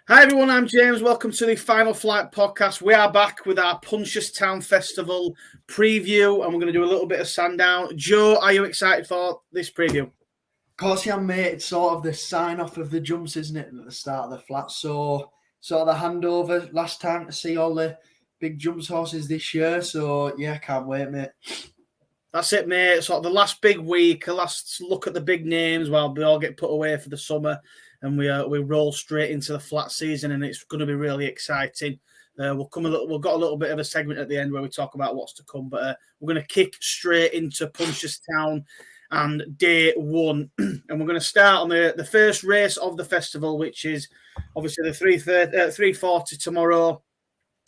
Hi everyone, I'm James. Welcome to the Final Flight podcast. We are back with our Punchestown Festival preview, and we're going to do a little bit of Sandown. Joe, are you excited for this preview? Of course, yeah, mate. It's sort of the sign-off of the jumps, isn't it, at the start of the flat? So, sort of the handover last time to see all the big jumps horses this year. So, yeah, can't wait, mate. That's it, mate. Sort of the last big week, a last look at the big names while we all get put away for the summer, and we roll straight into the flat season, and it's going to be really exciting. We've got a little bit of a segment at the end where we talk about what's to come, but we're going to kick straight into Punchestown and day one, and we're going to start on the first race of the festival, which is obviously the 340 tomorrow.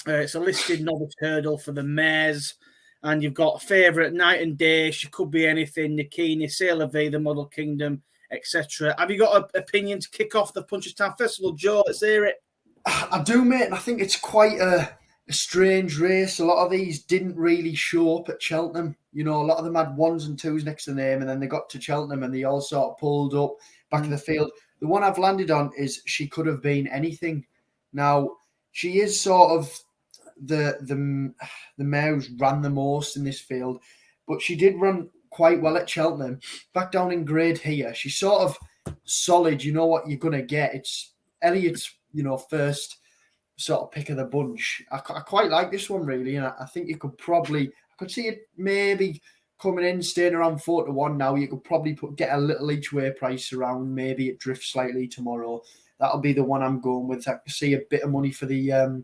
It's a listed novice hurdle for the mares. And you've got favourite Night and Day. She could be anything. Nikini, Facile Vega, the Model Kingdom, etc. Have you got an opinion to kick off the Punchestown Festival, Joe? Let's hear it. I do, mate. And I think it's quite a strange race. A lot of these didn't really show up at Cheltenham. You know, a lot of them had 1s and 2s next to the name, and then they got to Cheltenham and they all sort of pulled up back in the field. The one I've landed on is She Could Have Been Anything. Now, she is sort of the mare who's ran the most in this field, but she did run quite well at Cheltenham. Back down in grade here, she's sort of solid. You know what you're going to get. It's Elliot's, first sort of pick of the bunch. I quite like this one, really, and I think I could see it maybe coming in, staying around 4-1 now. You could probably get a little each way price around. Maybe it drifts slightly tomorrow. That'll be the one I'm going with. I can see a bit of money for the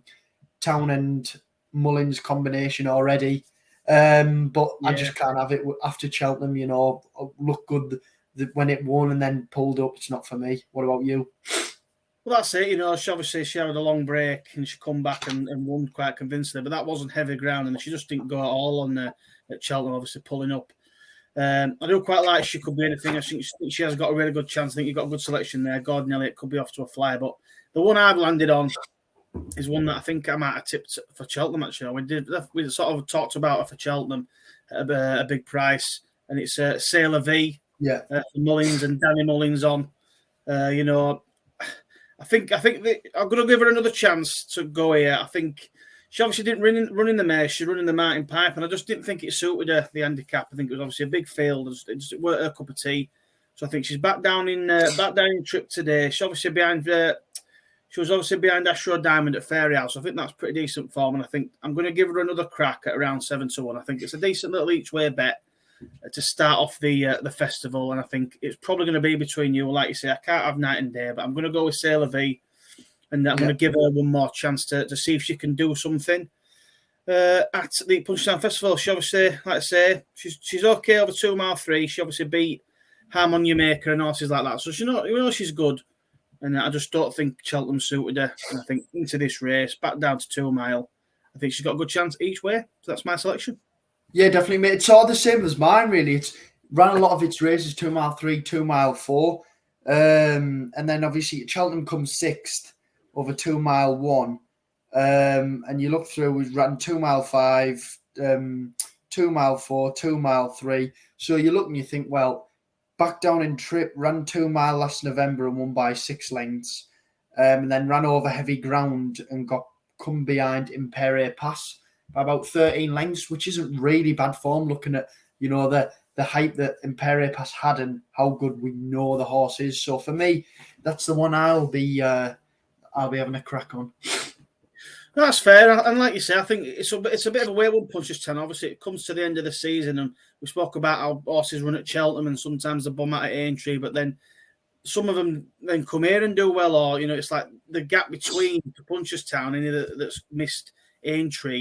Town and Mullins combination already, but I just can't have it after Cheltenham. Look good when it won and then pulled up. It's not for me. What about you? Well, that's it. She had a long break and she come back and won quite convincingly, but that wasn't heavy ground and she just didn't go at all on at Cheltenham. Obviously pulling up. I do quite like She Could Be Anything. I think she has got a really good chance. I think you've got a good selection there. Gordon Elliott could be off to a flyer, but the one I've landed on is one that I think I might have tipped for Cheltenham, actually. We sort of talked about her for Cheltenham at a big price, and it's Sailor V, for Mullins and Danny Mullins on. I think I'm going to give her another chance to go here. I think she obviously didn't run in the mare. She run in the Martin Pipe, and I just didn't think it suited her, the handicap. I think it was obviously a big field. It weren't her cup of tea. So I think she's back down in trip today. She's obviously behind... She was obviously behind Ashrow Diamond at Fairy House. I think that's pretty decent form, and I think I'm going to give her another crack at around 7-1. I think it's a decent little each way bet to start off the festival, and I think it's probably going to be between you. Like you say, I can't have Night and Day, but I'm going to go with Sailor V, and I'm going to give her one more chance to see if she can do something at the Punchestown Festival. She obviously, like I say, she's okay over 2 mile 3. She obviously beat Harmon Maker and horses like that, so she's good. And I just don't think Cheltenham suited her. And I think into this race, back down to 2 mile, I think she's got a good chance each way. So that's my selection. Yeah, definitely, mate. It's all the same as mine, really. It's ran a lot of its races 2 mile 3, 2 mile 4. And then obviously Cheltenham comes 6th over 2 mile 1. And you look through, we've ran 2 mile 5, 2 mile 4, 2 mile 3. So you look and you think, well, back down in trip, ran 2 mile last November and won by 6 lengths. And then ran over heavy ground and come behind Imperial Pass by about 13 lengths, which isn't really bad form looking at, the hype that Imperial Pass had and how good we know the horse is. So for me, that's the one I'll be having a crack on. That's fair, and like you say, I think it's a bit of a weird one, Punchestown. Obviously, it comes to the end of the season, and we spoke about how horses run at Cheltenham, and sometimes they bum out at Aintree, but then some of them then come here and do well, or it's like the gap between Punchestown and that's missed Aintree.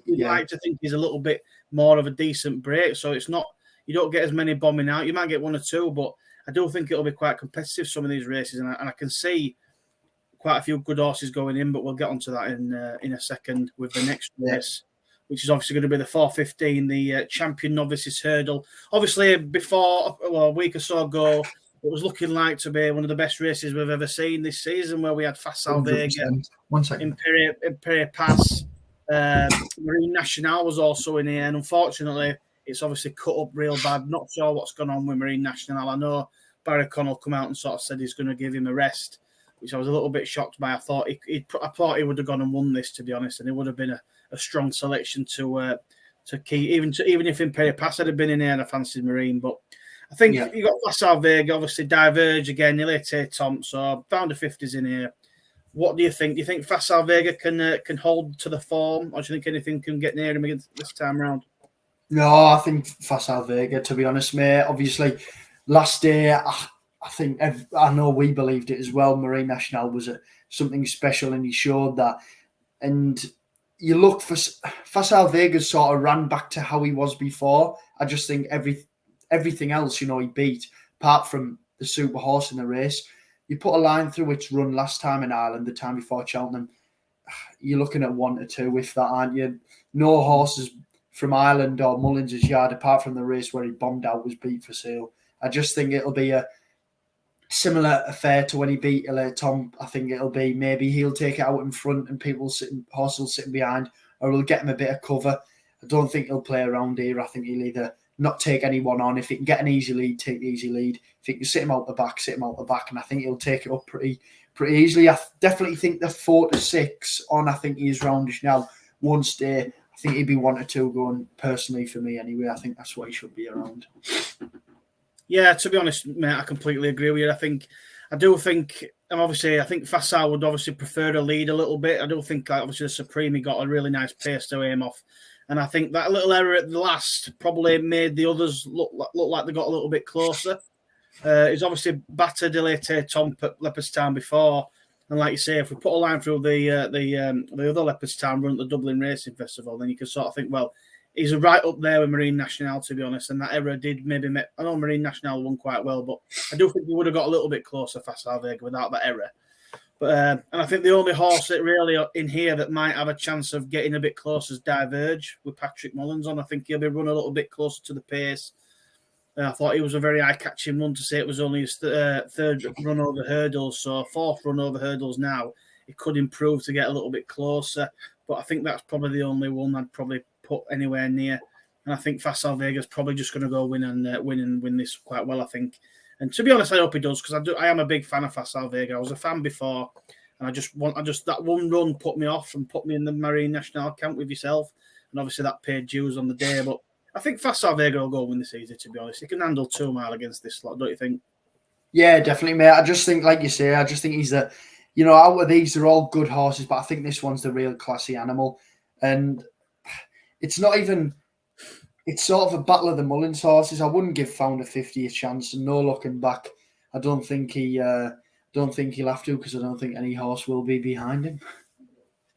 You'd like to think he's a little bit more of a decent break, so it's not. You don't get as many bombing out. You might get 1 or 2, but I do think it'll be quite competitive, some of these races, and I can see quite a few good horses going in, but we'll get onto that in a second with the next race, which is obviously going to be the 4:15, the Champion Novices Hurdle. Obviously, before a week or so ago, it was looking like to be one of the best races we've ever seen this season, where we had Facile Vega, Imperial Pass, Marine National was also in here, and unfortunately, it's obviously cut up real bad. Not sure what's gone on with Marine National. I know Barry Connell come out and sort of said he's going to give him a rest. which I was a little bit shocked by. I thought he would have gone and won this, to be honest, and it would have been a strong selection to keep. Even if Imperial Pass had been in there, and I fancied Marine, but I think you got Facile Vega, obviously Diverge again, Galopin Tom. So found the 50s in here. What do you think? Do you think Facile Vega can hold to the form, or do you think anything can get near him against this time round? No, I think Facile Vega, to be honest, mate. Obviously, last day, I know we believed it as well. Marine National was something special, and he showed that. And you look for Facile Vega sort of ran back to how he was before. I just think everything else, he beat, apart from the super horse in the race. You put a line through its run last time in Ireland, the time before Cheltenham, you're looking at 1 to 2 with that, aren't you? No horses from Ireland or Mullins' yard, apart from the race where he bombed out, was beat for sale. I just think it'll be a similar affair to when he beat Tom. I think it'll be maybe he'll take it out in front and horses will sitting behind, or he'll get him a bit of cover. I don't think he'll play around here. I think he'll either not take anyone on. If he can get an easy lead, take the easy lead. If he can sit him out the back, sit him out the back. And I think he'll take it up pretty easily. I definitely think the 4 to 6 on, I think he is roundish now. One stay, I think he'd be 1 to 2 going personally for me anyway. I think that's what he should be around. Yeah, to be honest, mate, I completely agree with you. I think I think Facile would obviously prefer to lead a little bit. I do think, obviously, the Supreme, he got a really nice pace to aim off. And I think that little error at the last probably made the others look like they got a little bit closer. He's obviously battered Galopin Tom at Leopardstown before. And like you say, if we put a line through the other Leopardstown run at the Dublin Racing Festival, then you can sort of think, well, he's right up there with Marine National, to be honest. And that error did maybe I know Marine National won quite well, but I do think he would have got a little bit closer, Facile Vega, without that error. But and I think the only horse that really in here that might have a chance of getting a bit closer is Diverge with Patrick Mullins on. I think he'll be run a little bit closer to the pace. I thought he was a very eye-catching one to say it was only his third run over hurdles, so 4th run over hurdles now. It could improve to get a little bit closer, but I think that's probably the only one I'd probably put anywhere near. And I think Facile Vega's probably just going to go win this quite well, I think. And to be honest, I hope he does, because I am a big fan of Facile Vega. I was a fan before, and I just that one run put me off and put me in the Marine National camp with yourself, and obviously that paid dues on the day. But I think Facile Vega will go win this easy, to be honest. He can handle 2 mile against this lot, don't you think? Yeah, definitely, mate. I just think, like you say, he's out of these, they're all good horses, but I think this one's the real classy animal. And it's not even... It's sort of a battle of the Mullins horses. I wouldn't give Founder 50 a chance, and no looking back. I don't think he'll have to, because I don't think any horse will be behind him.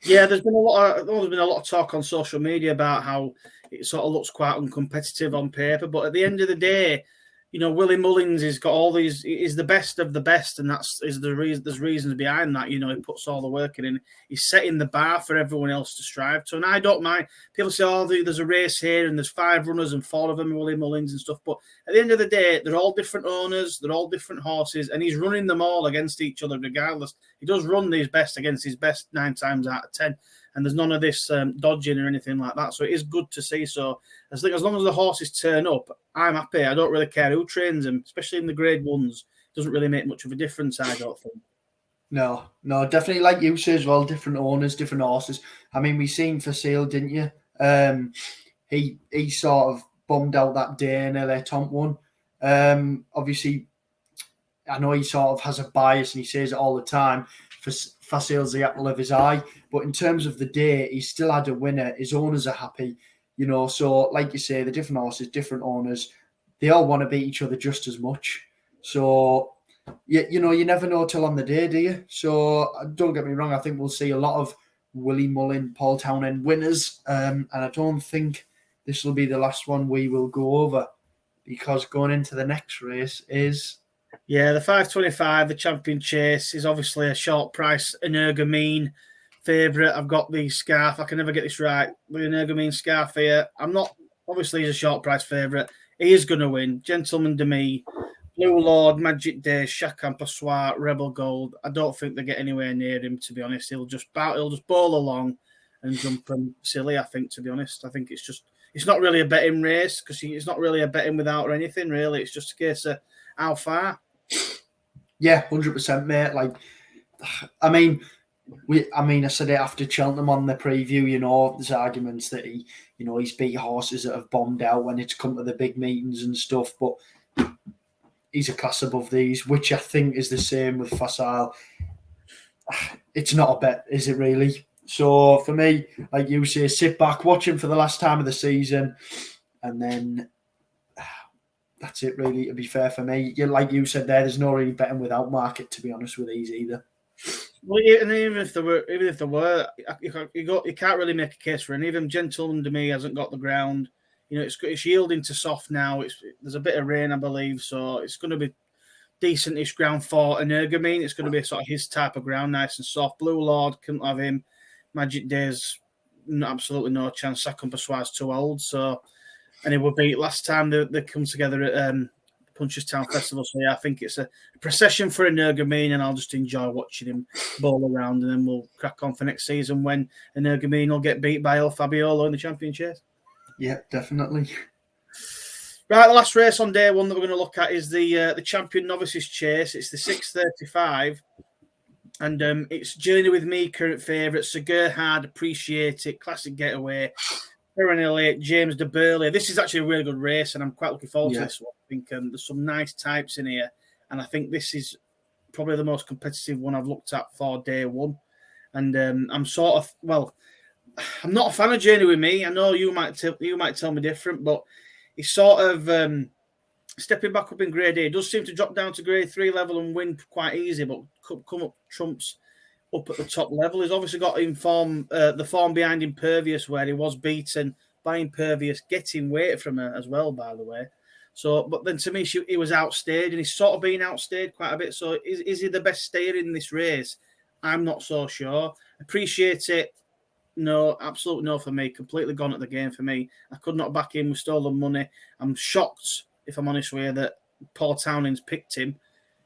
Yeah, there's been a lot of talk on social media about how it sort of looks quite uncompetitive on paper, but at the end of the day, Willie Mullins has got all these. He's the best of the best, and there's reasons behind that. He puts all the work in. He's setting the bar for everyone else to strive to. And I don't mind. People say, "Oh, there's a race here, and there's 5 runners, and 4 of them are Willie Mullins and stuff." But at the end of the day, they're all different owners, they're all different horses, and he's running them all against each other regardless. He does run these best against his best 9 times out of 10. And there's none of this dodging or anything like that. So it is good to see. So I think as long as the horses turn up, I'm happy. I don't really care who trains them, especially in the grade 1s. It doesn't really make much of a difference, I don't think. No, definitely, like you say as well, different owners, different horses. I mean, we seen Facile, didn't you? He sort of bummed out that day in LA Tomp one. Obviously, I know he sort of has a bias and he says it all the time. Facile's the apple of his eye. But in terms of the day, he still had a winner. His owners are happy, So, like you say, the different horses, different owners, they all want to beat each other just as much. So, you never know till on the day, do you? So, don't get me wrong. I think we'll see a lot of Willie Mullin, Paul Townend winners. And I don't think this will be the last one we will go over, because going into the next race is... Yeah, the 525, the Champion Chase, is obviously a short price Energumene favourite. I've got the scarf. I can never get this right. The Energumene scarf here. I'm not... Obviously, he's a short price favourite. He is going to win. Gentleman de Me, Blue Lord, Magic Days, Chacun Passoir, Rebel Gold. I don't think they get anywhere near him, to be honest. He'll just bowl along and jump from silly, I think, to be honest. I think it's not really a betting race, because it's not really a betting without or anything, really. It's just a case of how far. Yeah, 100%, mate. Like, I mean, I said it after Cheltenham on the preview. There's arguments that he's beat horses that have bombed out when it's come to the big meetings and stuff, but he's a class above these, which I think is the same with Facile. It's not a bet, is it really? So for me, like you say, sit back, watch him for the last time of the season, and then that's it really, to be fair for me. Like you said there's no really betting without market, to be honest, with these either. Well, and even if there were, you can't really make a case for it. Even Gentleman to me hasn't got the ground. It's yielding to soft now. There's a bit of rain, I believe, so it's going to be decentish ground for Energumene. It's going to be sort of his type of ground, nice and soft. Blue Lord, couldn't have him. Magic Days, absolutely no chance. Second Persuade's too old, so and it would be last time they come together at Punchestown Festival. So yeah, I think it's a procession for Energumene, and I'll just enjoy watching him bowl around, and then we'll crack on for next season when Energumene will get beat by El Fabiolo in the championship. Yeah, definitely. Right, the last race on day one that we're going to look at is the Champion Novices Chase. It's the 6:35, and it's Journey with Me, current favourite. Sir Gerhard, Appreciate It, Classic Getaway, Perennial 8, James de Burley. This is actually a really good race, and I'm quite looking forward to this one. I think there's some nice types in here, and I think this is probably the most competitive one I've looked at for day one. And I'm not a fan of Journey with Me. I know you might tell me different, but he's sort of stepping back up in Grade A. He does seem to drop down to Grade 3 level and win quite easy, but come up trumps up at the top level. He's obviously got the form behind Impervious, where he was beaten by Impervious, getting weight from her as well, by the way. So, but then to me, he was outstayed, and he's sort of been outstayed quite a bit. So, is he the best stayer in this race? I'm not so sure. Appreciate It. No, absolutely no for me. Completely gone at the game for me. I could not back him with stolen money. I'm shocked, if I'm honest with you, that Paul Townend's picked him,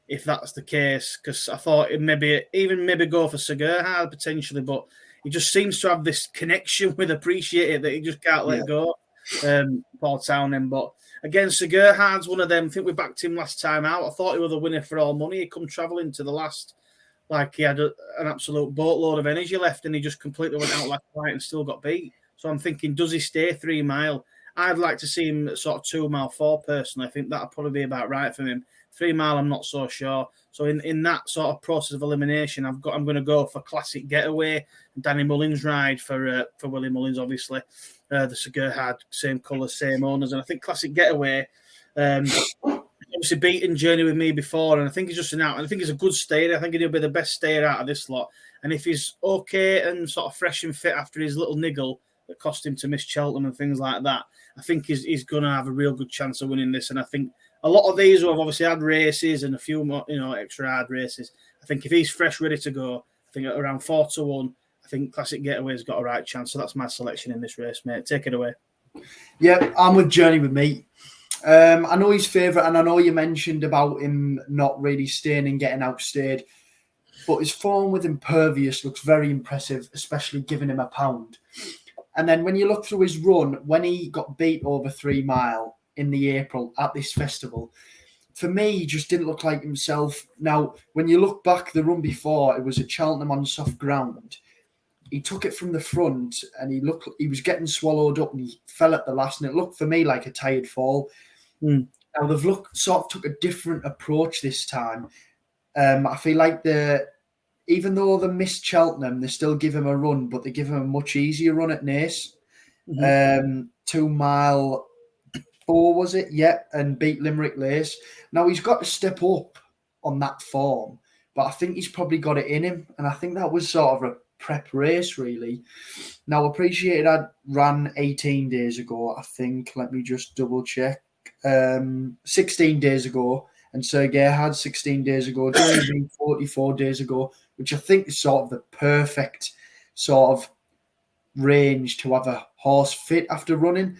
if that's the case, because I thought it maybe go for Sir Gerhard potentially, but he just seems to have this connection with Appreciate It that he just can't let go, Paul Townend. But again, Sir Gerhard's one of them. I think we backed him last time out. I thought he was the winner for all money. He come travelling to the last, like he had an absolute boatload of energy left, and he just completely went out like a light and still got beat. So I'm thinking, does he stay 3 mile? I'd like to see him at sort of 2 mile 4 personally. I think that'll probably be about right for him. 3 mile, I'm not so sure. So in that sort of process of elimination, I'm going to go for Classic Getaway, Danny Mullins ride for Willie Mullins, obviously. The Sir Gerhard, same colours, same owners, and I think Classic Getaway. Obviously beaten Journey with Me before, and I think he's just I think he's a good stayer. I think he'll be the best stayer out of this lot. And if he's okay and sort of fresh and fit after his little niggle that cost him to miss Cheltenham and things like that, I think he's going to have a real good chance of winning this. And I think a lot of these who have obviously had races and a few more, extra hard races, I think if he's fresh, ready to go, I think at around 4-1, I think Classic Getaway's got a right chance. So that's my selection in this race, mate. Take it away. Yeah, I'm with Journey with Me. I know he's favourite, and I know you mentioned about him not really staying and getting outstayed, but his form with Impervious looks very impressive, especially giving him £1. And then when you look through his run, when he got beat over 3 mile in the April at this festival, for me, he just didn't look like himself. Now, when you look back the run before, it was at Cheltenham on soft ground. He took it from the front, and he was getting swallowed up, and he fell at the last, and it looked for me like a tired fall. Now they've took a different approach this time. I feel like even though they missed Cheltenham, they still give him a run, but they give him a much easier run at Naas. 2 mile 4 was it? Yeah, and beat Limerick Lace. Now he's got to step up on that form, but I think he's probably got it in him, and I think that was sort of a prep race, really. Now, Appreciate It ran 18 days ago, I think. Let me just double check. 16 days ago, and Sir Gerhard 16 days ago, Journey 44 days ago, which I think is sort of the perfect sort of range to have a horse fit after running.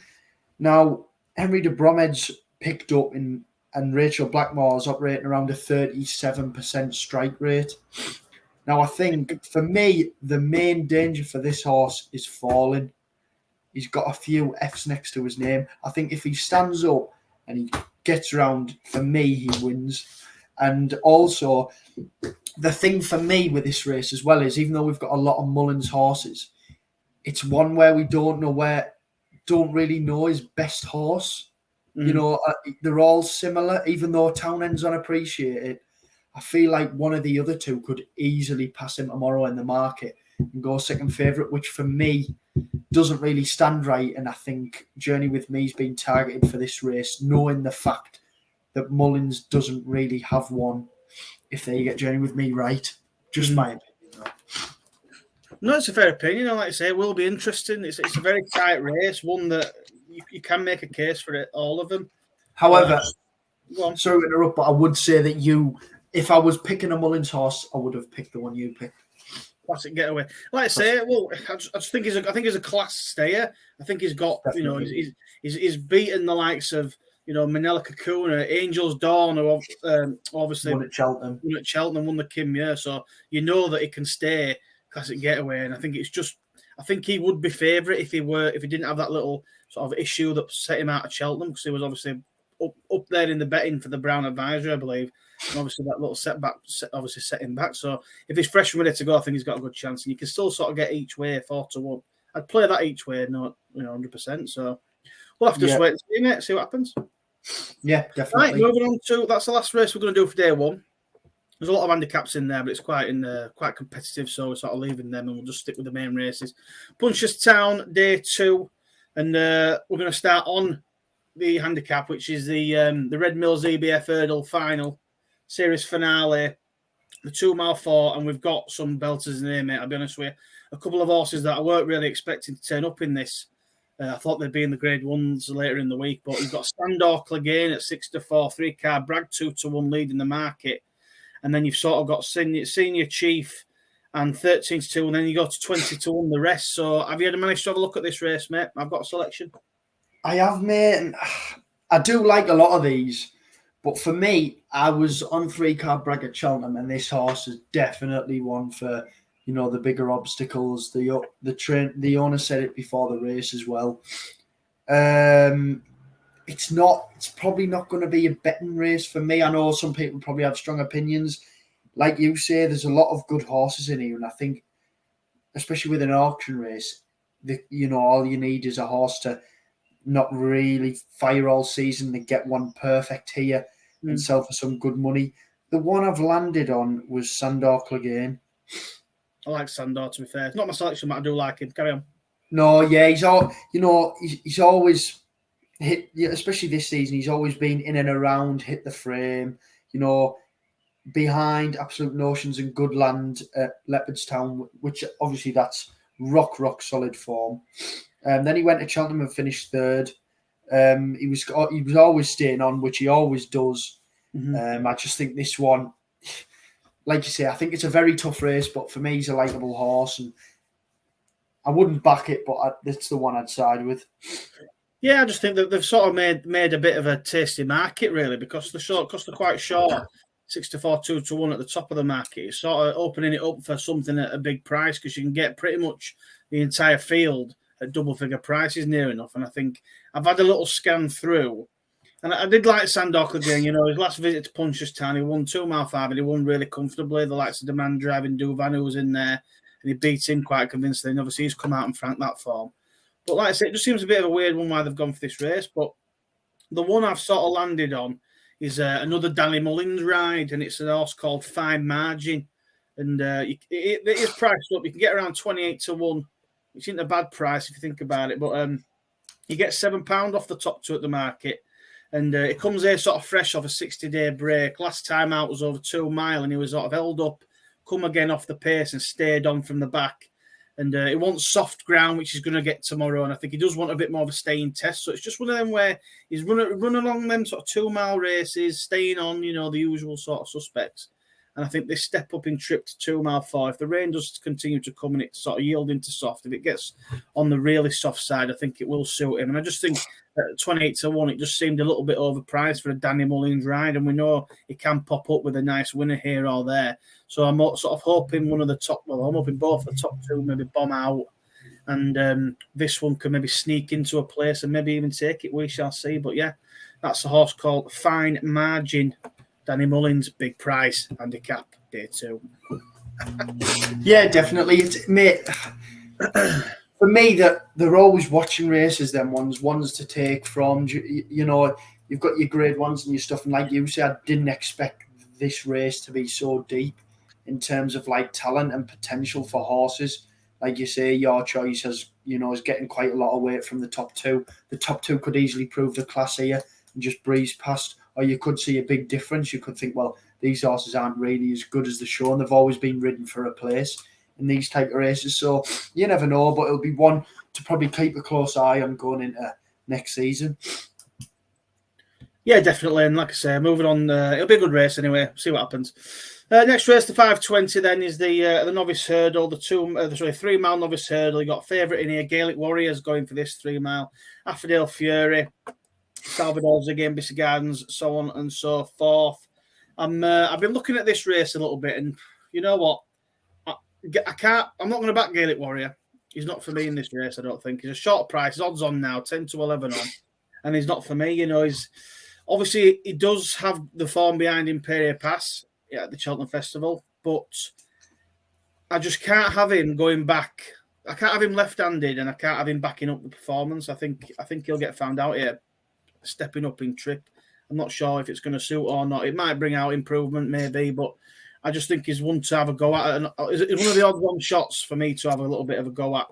Now, Henry de Bromhead's picked up and Rachel Blackmore's operating around a 37% strike rate. Now, I think, for me, the main danger for this horse is falling. He's got a few F's next to his name. I think if he stands up and he gets around, for me, he wins. And also, the thing for me with this race as well is, even though we've got a lot of Mullins horses, it's one where we don't really know his best horse. You know, they're all similar, even though Townend's unappreciated. I feel like one of the other two could easily pass him tomorrow in the market and go second favourite, which for me doesn't really stand right. And I think Journey with Me's been targeted for this race, knowing the fact that Mullins doesn't really have one if they get Journey with Me right. Just my opinion, though. No, it's a fair opinion. And like I say, it will be interesting. It's a very tight race, one that you can make a case for it, all of them. However, sorry to interrupt, but I would say that if I was picking a Mullins horse, I would have picked the one you picked. Classic Getaway. Like I say, well, I just think he's a class stayer. I think he's got, definitely. He's beaten the likes of, Manila Kakuna, Angel's Dawn, who obviously won at Cheltenham, won the Kim Year. So you know that he can stay Classic Getaway, and I think I think he would be favourite if he didn't have that little sort of issue that set him out of Cheltenham, because he was obviously up there in the betting for the Brown Advisory, I believe. And obviously that little setback obviously set him back. So if he's fresh and ready to go, I think he's got a good chance. And you can still sort of get each way 4-1. I'd play that each way, not 100%. So we'll have to just wait and see, mate, see what happens. Yeah, definitely. Right, moving on to that's the last race we're going to do for day one. There's a lot of handicaps in there, but it's quite competitive, so we're sort of leaving them and we'll just stick with the main races. Punchestown, day 2, and we're going to start on the handicap, which is the Red Mills EBF Hurdle Final Series Finale, the 2 mile 4, and we've got some belters in here, mate. I'll be honest with you. A couple of horses that I weren't really expecting to turn up in this. I thought they'd be in the grade 1s later in the week, but you've got Standor Clegane at 6-4, 3-car Bragg 2-1 leading the market. And then you've sort of got Senior Chief and 13-2, and then you go to 20-1 the rest. So have you managed to have a look at this race, mate? I've got a selection. I have, mate. And I do like a lot of these, but for me, I was on 3-car Bragg at Cheltenham, and this horse is definitely one for the bigger obstacles. The owner said it before the race as well. It's probably not going to be a betting race for me. I know some people probably have strong opinions. Like you say, there's a lot of good horses in here, and I think, especially with an auction race, all you need is a horse to not really fire all season to get one perfect here and sell for some good money. The one I've landed on was Standor Clegane. I like Standor, to be fair. It's not my selection, but I do like him. Carry on. No, yeah, he's always hit, especially this season, he's always been in and around, hit the frame, behind Absolute Notions and Goodland at Leopardstown, which obviously that's rock solid form. Then he went to Cheltenham and finished 3rd. He was always staying on, which he always does. Mm-hmm. I just think this one, like you say, I think it's a very tough race, but for me, he's a likeable horse, and I wouldn't back it, but it's the one I'd side with. Yeah, I just think that they've sort of made a bit of a tasty market, really, because they're quite short. 6-4, 2-1 at the top of the market. It's sort of opening it up for something at a big price, because you can get pretty much the entire field at double-figure prices near enough. And I think I've had a little scan through, and I did like Standor again. His last visit to Punchestown, he won 2 mile 5, and he won really comfortably. The likes of Demand Driving Duvan, who was in there, and he beat him quite convincingly. And obviously, he's come out and franked that form. But like I say, it just seems a bit of a weird one why they've gone for this race. But the one I've sort of landed on is another Danny Mullins ride, and it's a horse called Fine Margin. And it is priced up. You can get around 28-1, which isn't a bad price if you think about it. But you get £7 off the top 2 at the market. And it comes here sort of fresh off a 60-day break. Last time out was over 2 mile, and he was sort of held up, come again off the pace and stayed on from the back. And he wants soft ground, which he's going to get tomorrow. And I think he does want a bit more of a staying test. So it's just one of them where he's run along them sort of 2 mile races, staying on, the usual sort of suspects. And I think this step up in trip to 2 mile 4, if the rain does continue to come and it sort of yield into soft, if it gets on the really soft side, I think it will suit him. And I just think at 28-1, it just seemed a little bit overpriced for a Danny Mullins ride. And we know he can pop up with a nice winner here or there. So I'm sort of hoping I'm hoping both the top 2 maybe bomb out. And this one can maybe sneak into a place and maybe even take it. We shall see. But yeah, that's a horse called Fine Margin. Danny Mullins, big price, handicap, day 2. Yeah, definitely. It's, mate, for me, that they're always watching races, them ones to take from. You know, you've got your grade ones and your stuff, and like you said, I didn't expect this race to be so deep in terms of like talent and potential for horses. Like you say, Your Choice is getting quite a lot of weight from the top 2. The top 2 could easily prove the class here and just breeze past, or you could see a big difference. You could think, well, these horses aren't really as good as the show, and they've always been ridden for a place in these type of races. So you never know, but it'll be one to probably keep a close eye on going into next season. Yeah, definitely. And like I say, moving on, it'll be a good race anyway. See what happens. Next race, the 520, then is the novice hurdle, the 3 mile novice hurdle. You got favourite in here, Gaelic Warriors going for this 3 mile, Affordale Fury, Salvador's again, Bissy Gardens, so on and so forth. I've been looking at this race a little bit, and you know what? I'm not going to back Gaelic Warrior. He's not for me in this race, I don't think. He's a short price. His odds on now, 10 to 11 on. And he's not for me. You know, obviously he does have the form behind Imperial Pass at the Cheltenham Festival, but I just can't have him going back. I can't have him left-handed, and I can't have him backing up the performance. I think he'll get found out here, stepping up in trip. I'm not sure if it's going to suit or not. It might bring out improvement, maybe, but I just think he's one to have a go at. It's one of the odd-one shots for me to have a little bit of a go at.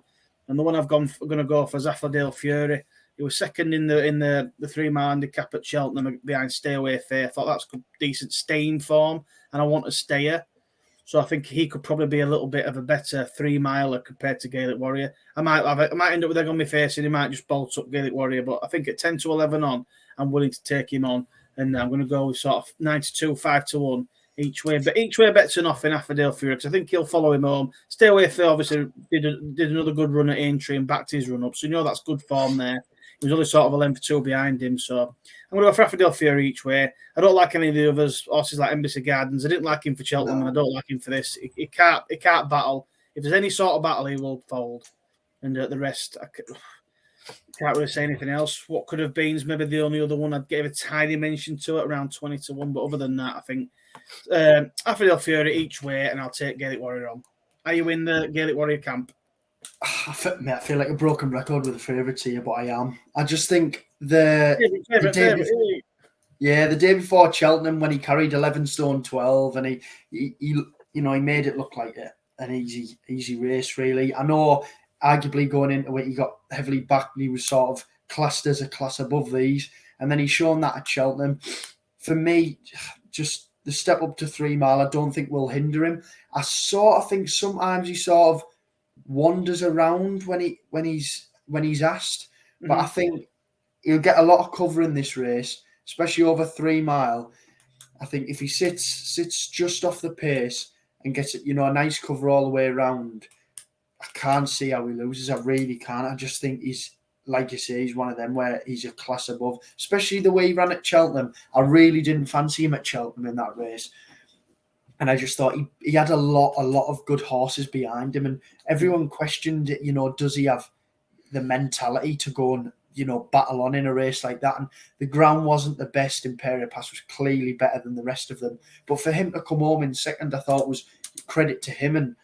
And the one I'm going to go for is Affordale Fury. He was second in the 3 mile handicap at Cheltenham behind Stay Away Fair. I thought that's decent staying form, and I want a stayer. So I think he could probably be a little bit of a better 3 miler compared to Gaelic Warrior. I might end up with egg on my face, and he might just bolt up Gaelic Warrior. But I think at 10 to 11 on, I'm willing to take him on, and I'm going to go with sort of 9 to 2, 5 to 1 each way. But each way better than off in Affordale Fury, because I think he'll follow him home. Stay Away Fair obviously did another good run at Aintree and backed his run up, so you know that's good form there. He was only sort of a length 2 behind him, so I'm going to go for Affordale Fury each way. I don't like any of the others, horses like Embassy Gardens. I didn't like him for Cheltenham, and I don't like him for this. He can't battle. If there's any sort of battle, he will fold. And the rest, I can't really say anything else. What could have been is maybe the only other one I'd give a tiny mention to it, around 20 to 1. But other than that, I think Affordale Fury each way, and I'll take Gaelic Warrior on. Are you in the Gaelic Warrior camp? I feel like a broken record with the favourites here, but I am. I just think the day before Cheltenham, when he carried 11 stone 12, and he made it look like an easy race, really. I know, arguably going into it, he got heavily backed, and he was sort of classed as a class above these, and then he's shown that at Cheltenham. For me, just the step up to 3 mile, I don't think will hinder him. I sort of think sometimes he sort of wanders around when he's asked, but I think he'll get a lot of cover in this race, especially over 3 mile. I think if he sits just off the pace and gets a nice cover all the way around, I can't see how he loses. I really can't. I just think he's, like you say, he's one of them where he's a class above, especially the way he ran at Cheltenham. I really didn't fancy him at Cheltenham in that race. And I just thought he had a lot of good horses behind him, and everyone questioned it. Does he have the mentality to go and battle on in a race like that? And the ground wasn't the best. Imperial Pass was clearly better than the rest of them. But for him to come home in second, I thought was credit to him. And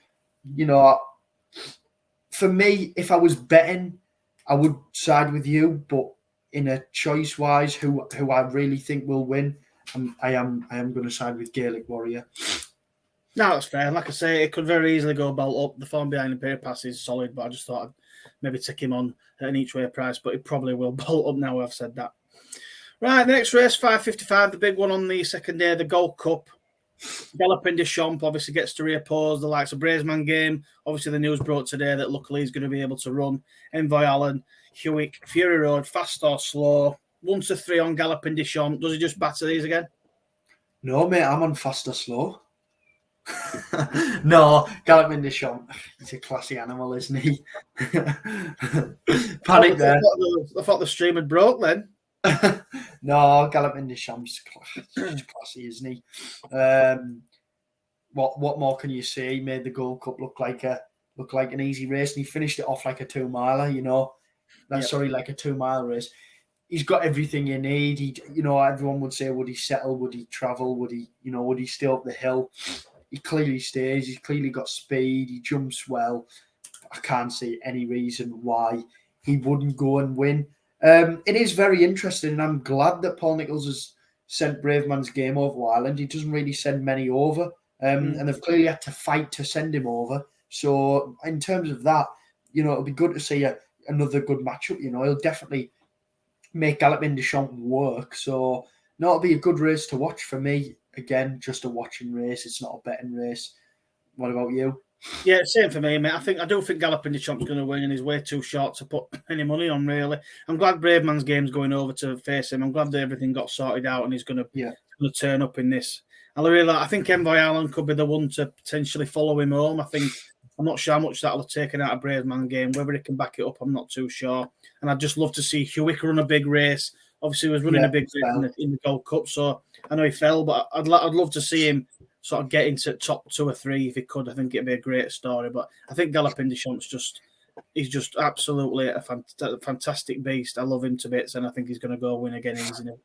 for me, if I was betting, I would side with you. But in a choice wise, who I really think will win, I am going to side with Gaelic Warrior. No, that's fair. Like I say, it could very easily go bolt up. The form behind Imperial Pass is solid, but I just thought I'd maybe take him on at an each way price, but it probably will bolt up now I've said that. Right, the next race, 5:55, the big one on the second day, the Gold Cup. Galopin Des Champs obviously gets to reoppose the likes of Bravemansgame. Obviously, the news broke today that luckily he's going to be able to run Envoy Allen, Hewick, Fury Road, fast or slow. 1 to 3 on Galopin Des Champs. Does he just batter these again? No, mate, I'm on fast or slow. No, Galopin Des Champs. He's a classy animal, isn't he? Panic there. I thought the stream had broke then. No, Galopin Des Champs is classy, isn't he? What more can you say? He made the Gold Cup look like an easy race, and he finished it off like a 2 miler. Sorry, like a 2 mile race. he's got everything you need. Everyone would say, would he settle? Would he travel? Would he stay up the hill? He clearly stays. He's clearly got speed. He jumps well. I can't see any reason why he wouldn't go and win. It is very interesting, and I'm glad that Paul Nicholls has sent Bravemansgame over to Ireland. He doesn't really send many over, and they've clearly had to fight to send him over. So in terms of that, it'll be good to see another good matchup. He'll definitely make Galopin Des Champs work. So it'll be a good race to watch for me. Again, just a watching race. It's not a betting race. What about you? Yeah, same for me, mate. I do think Galopin Des Champs going to win, and he's way too short to put any money on, really. I'm glad Bravemansgame's going over to face him. I'm glad that everything got sorted out, and he's going to turn up in this. I think Envoy Island could be the one to potentially follow him home. I'm not sure how much that'll have taken out of Bravemansgame. Whether he can back it up, I'm not too sure. And I'd just love to see Hewick run a big race. Obviously, he was running a big race in the Gold Cup, so I know he fell, but I'd love to see him sort of get into top 2 or 3 if he could. I think it'd be a great story. But I think Galopin Des Champs he's just absolutely a fantastic beast. I love him to bits, and I think he's going to go win again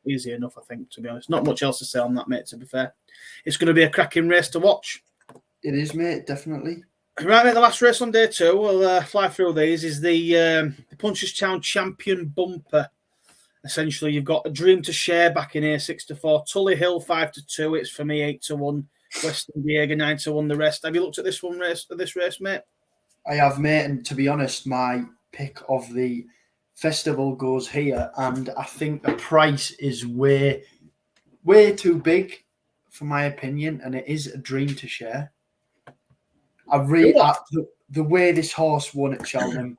easy enough, I think, to be honest. Not much else to say on that, mate, to be fair. It's going to be a cracking race to watch. It is, mate, definitely. Right, mate, the last race on day 2, we'll fly through these, is the Punchestown Champion Bumper. Essentially, you've got a Dream to Share back in here, 6-4. Tully Hill, 5-2. It's for me, 8-1. Western Diego, 9-1. The rest. Have you looked at this race, mate? I have, mate. And to be honest, my pick of the festival goes here, and I think the price is way too big, for my opinion, and it is a Dream to Share. The way this horse won at Cheltenham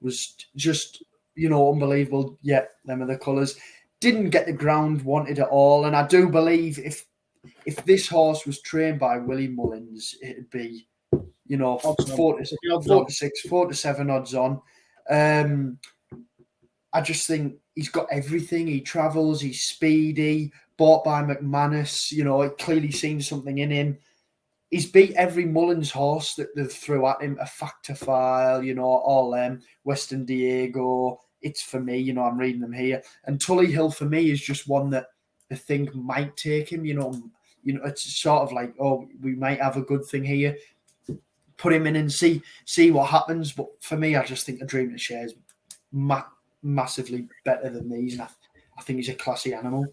was just, unbelievable. Yeah, them are the colours. Didn't get the ground wanted at all, and I do believe if this horse was trained by Willie Mullins, it'd be, 4 to 7 odds on. I just think he's got everything. He travels, he's speedy, bought by McManus, it clearly seen something in him. He's beat every Mullins horse that they've threw at him, a Factophile, all them, Western Diego. It's for me, I'm reading them here. And Tully Hill for me is just one that I think might take him, it's sort of like, we might have a good thing here. Put him in and see what happens. But for me, I just think a Dream to Share is massively better than these. And I think he's a classy animal.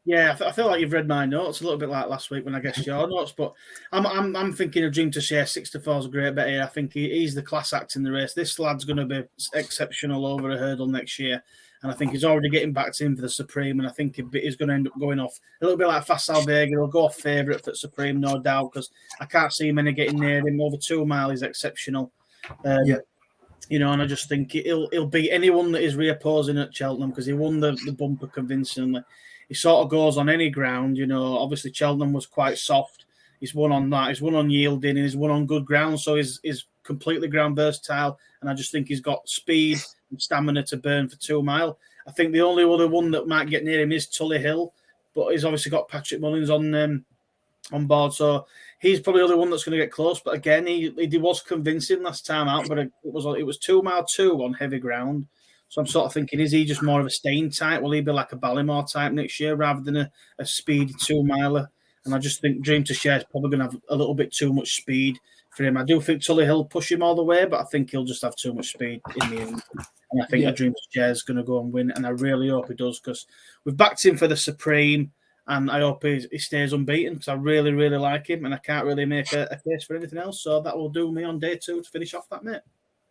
Yeah, I feel like you've read my notes a little bit like last week when I guessed your notes, but I'm thinking of Dream to Share. 6-4 is a great bet here. I think he's the class act in the race. This lad's going to be exceptional over a hurdle next year, and I think he's already getting backed in for the Supreme, and I think he's going to end up going off a little bit like Facile Vega. He'll go off favourite for the Supreme, no doubt, because I can't see many getting near him. Over 2 mile is exceptional. And I just think he'll beat anyone that is reopposing at Cheltenham because he won the bumper convincingly. He sort of goes on any ground, Obviously, Cheltenham was quite soft. He's won on that. He's won on yielding, and he's won on good ground. So he's completely ground versatile. And I just think he's got speed and stamina to burn for 2 mile. I think the only other one that might get near him is Tully Hill, but he's obviously got Patrick Mullins on board. So he's probably the only one that's going to get close. But again, he was convincing last time out, but it was 2 mile 2 on heavy ground. So I'm sort of thinking, is he just more of a staying type? Will he be like a Ballymore type next year rather than a speedy 2 miler? And I just think Dream to Share is probably going to have a little bit too much speed for him. I do think Tully Hill will push him all the way, but I think he'll just have too much speed in the end. And I think a Dream to Share is going to go and win. And I really hope he does, because we've backed him for the Supreme, and I hope he stays unbeaten, because I really, really like him, and I can't really make a case for anything else. So that will do me on day 2 to finish off that, mate.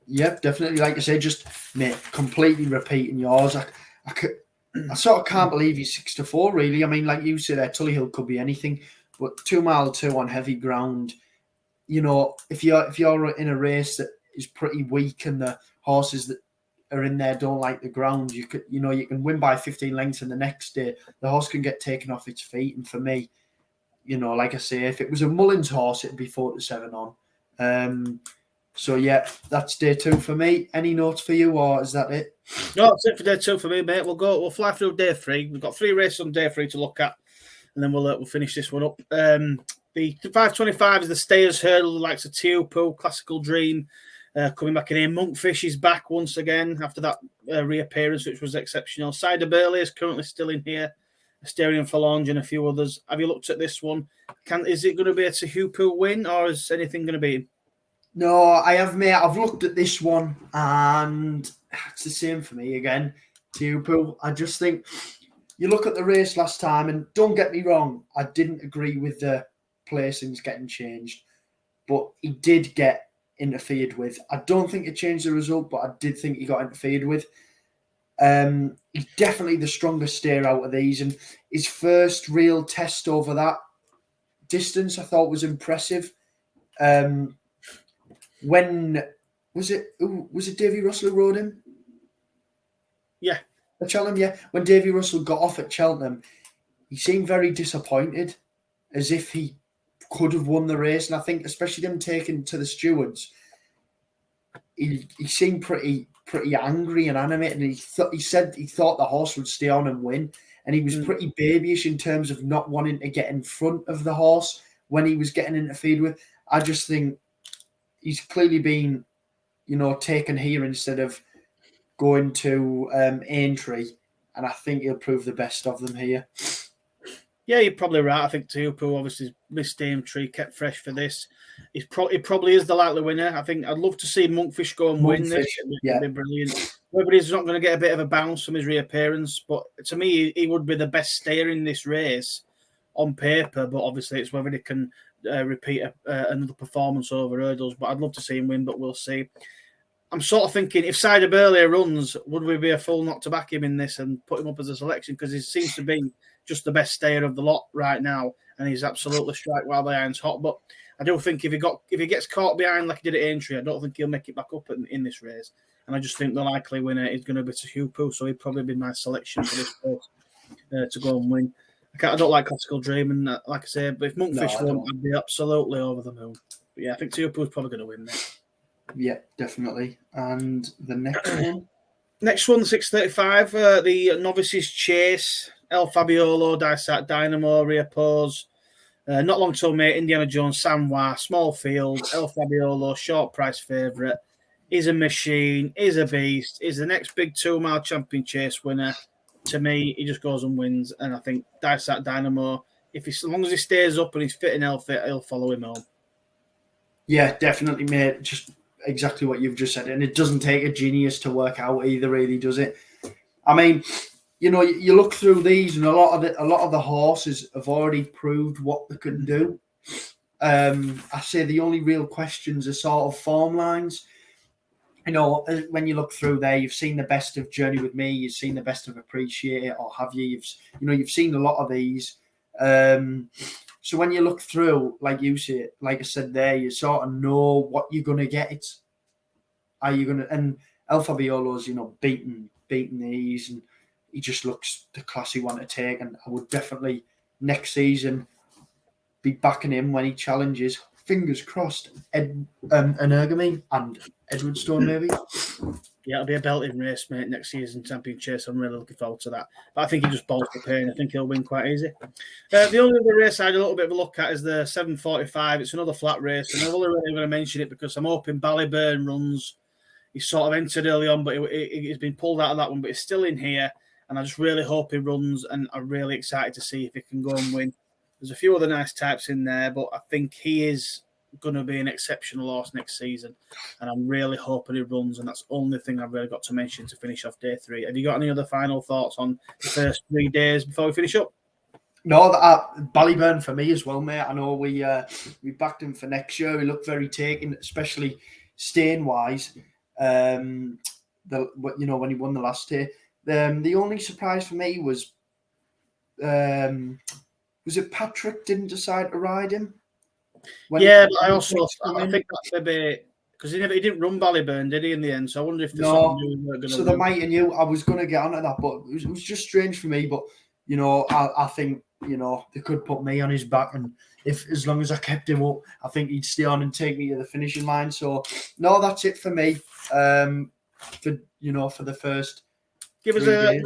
Yep, definitely. Like I say, just, mate, completely repeating yours. I sort of can't believe he's 6-4, really. I mean, like you said, Tully Hill could be anything, but 2 mile 2 on heavy ground, if you're in a race that is pretty weak and the horses that are in there don't like the ground, you can win by 15 lengths, and the next day the horse can get taken off its feet. And for me, like I say, if it was a Mullins horse, it'd be 4 to 7 on. So, yeah, that's day 2 for me. Any notes for you, or is that it? No, that's it for day 2 for me, mate. We'll fly through day 3. We've got 3 races on day 3 to look at, and then we'll finish this one up. The 525 is the Stayers Hurdle, the likes of Teopo, Classical Dream, coming back in here. Monkfish is back once again after that reappearance, which was exceptional. Cider Burley is currently still in here. Asterion Phalange and a few others. Have you looked at this one? Is it going to be a Tehupu win, or is anything going to be? No, I have, mate. I've looked at this one, and it's the same for me again. Tehupu. I just think you look at the race last time, and don't get me wrong, I didn't agree with the placings getting changed, but he did get interfered with. I don't think it changed the result, but I did think he got interfered with. He's definitely the strongest steer out of these, and his first real test over that distance I thought was impressive. When was it Davy Russell who rode him? Yeah. At Cheltenham, yeah. When Davy Russell got off at Cheltenham, he seemed very disappointed, as if he could have won the race. And I think, especially them taken to the stewards, he seemed pretty angry and animated. And he said he thought the horse would stay on and win. And he was pretty babyish in terms of not wanting to get in front of the horse when he was getting interfered with. I just think he's clearly been, taken here instead of going to Aintree. And I think he'll prove the best of them here. Yeah, you're probably right. I think Tehupu obviously missed Aintree, kept fresh for this. He probably is the likely winner. I think I'd love to see Monkfish go and win this. It'd be brilliant. Whether he's not going to get a bit of a bounce from his reappearance, but to me, he would be the best stayer in this race on paper. But obviously, it's whether he can repeat another performance over hurdles. But I'd love to see him win, but we'll see. I'm sort of thinking, if Cider Burley runs, would we be a fool not to back him in this and put him up as a selection? Because he seems to be just the best stayer of the lot right now, and he's absolutely strike while the iron's hot. But I do think if he gets caught behind like he did at Aintree, I don't think he'll make it back up in this race. And I just think the likely winner is going to be Tehupu, so he'd probably be my selection for this race to go and win. I don't like Classical Dream, and like I say, but if Monkfish won, I'd be absolutely over the moon. But yeah, I think Tehupu's probably going to win this. Yeah, definitely. And the next one? Next one, 6:35, the Novices Chase, El Fabiolo, Dysart Dynamo, Reoppose. Not long till mate, Indiana Jones, Sanwa, small field, El Fabiolo, short price favourite. He's a machine, he's a beast, he's the next big 2 mile champion chase winner. To me, he just goes and wins. And I think Dysart Dynamo, as long as he stays up and he's fit and healthy, he'll follow him home. Yeah, definitely, mate. Just exactly what you've just said. And it doesn't take a genius to work out either, really, does it? I mean, you look through these, and a lot of the horses have already proved what they can do. I say the only real questions are sort of form lines. When you look through there, you've seen the best of Journey with Me, you've seen the best of Appreciate It, or have you? You've seen a lot of these. So when you look through, like I said there, you sort of know what you're going to get. And El Fabiolo's, beaten these, and he just looks the classy one to take. And I would definitely next season be backing him when he challenges. Fingers crossed, Energamy and Edwardstone maybe. Yeah, it'll be a belting race, mate, next season champion chase. I'm really looking forward to that. But I think he just bolts the pain. I think he'll win quite easy. The only other race I had a little bit of a look at is the 7:45. It's another flat race, and I'm only really going to mention it because I'm hoping Ballyburn runs. He's sort of entered early on, but he's been pulled out of that one, but he's still in here, and I just really hope he runs, and I'm really excited to see if he can go and win. There's a few other nice types in there, but I think he is going to be an exceptional horse next season, and I'm really hoping he runs, and that's the only thing I've really got to mention to finish off day 3. Have you got any other final thoughts on the first 3 days before we finish up? No, Ballyburn for me as well, mate. I know we backed him for next year. He looked very taken, especially staying-wise. When he won the last day. The only surprise for me was it Patrick didn't decide to ride him? But I think that's maybe because he didn't run Ballyburn, did he, in the end? So I wonder if there's something going to. So they might, and I was going to get onto that, but it was just strange for me. But I think they could put me on his back, and as long as I kept him up, I think he'd stay on and take me to the finishing line. So no, that's it for me. For the first. Give us a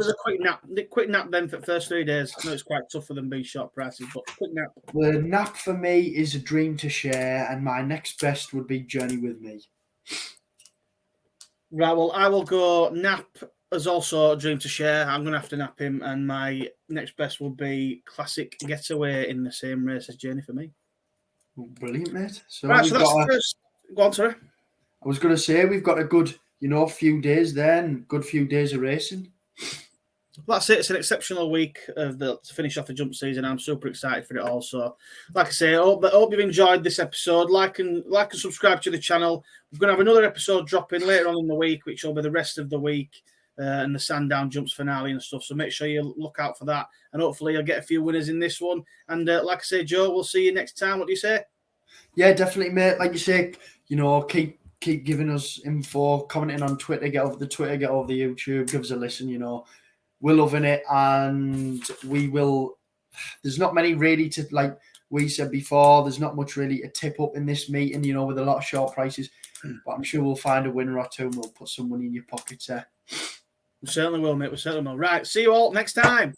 quick nap then for the first 3 days. I know it's quite tough for them being short prices, but quick nap. The nap for me is a dream to share, and my next best would be Journey with Me. Right, well, I will go nap is also a dream to share. I'm going to have to nap him, and my next best will be Classic Getaway in the same race as Journey for me. Brilliant, mate. So Right, we've so that's got the first. Go on, sorry. I was going to say we've got a good, few days there and good few days of racing. That's it. It's an exceptional week to finish off the jump season. I'm super excited for it all. So, like I say, I hope you've enjoyed this episode. Like and subscribe to the channel. We're going to have another episode dropping later on in the week, which will be the rest of the week and the Sandown Jumps finale and stuff. So make sure you look out for that. And hopefully you'll get a few winners in this one. And like I say, Joe, we'll see you next time. What do you say? Yeah, definitely, mate. Like you say, keep giving us info, commenting on Twitter, get over the Twitter, get over the YouTube, give us a listen, We're loving it, and we will. There's not many really to, like we said before, there's not much really to tip up in this meeting, with a lot of short prices. But I'm sure we'll find a winner or two and we'll put some money in your pockets there. We certainly will, mate. We certainly will. Right. See you all next time.